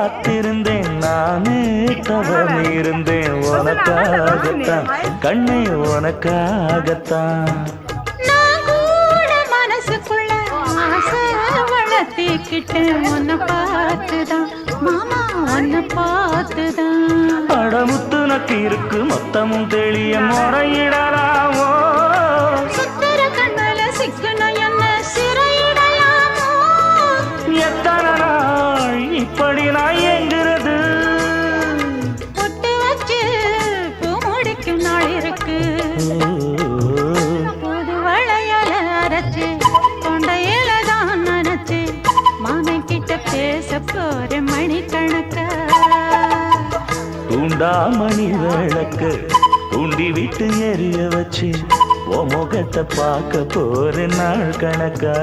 காத்திருந்தேன் நானே தவம் இருந்தேன் உனக்காகத்தான் கண்ணே உனக்காகத்தான் நான் கூட மனசுக்குள்ள ஆசை வளர்த்திக்கிட்டேன் உன்னை பார்த்துதான் மாமா உன்னை பார்த்துதான் அடமுத்து நக்கு இருக்கு மொத்தமும் தெளிய முறையிடலாமோ சுத்தர கண்மல சிக்கன என்ன சிறையிடலாமோ எத்தனை நாள் இப்படி நான் எங்கிறது பொட்டு வச்சு பூ முடிக்கும் நாள் இருக்கு புது வளையல அரைச்சு கொண்டையில தான் நினைச்சு மாமன் கிட்ட பேச போற மணிக்கணக்கா தூண்டாமணி விளக்கு தூண்டி விட்டு எரிய வச்சு உன் முகத்தை பார்க்க போற நாள் கணக்கா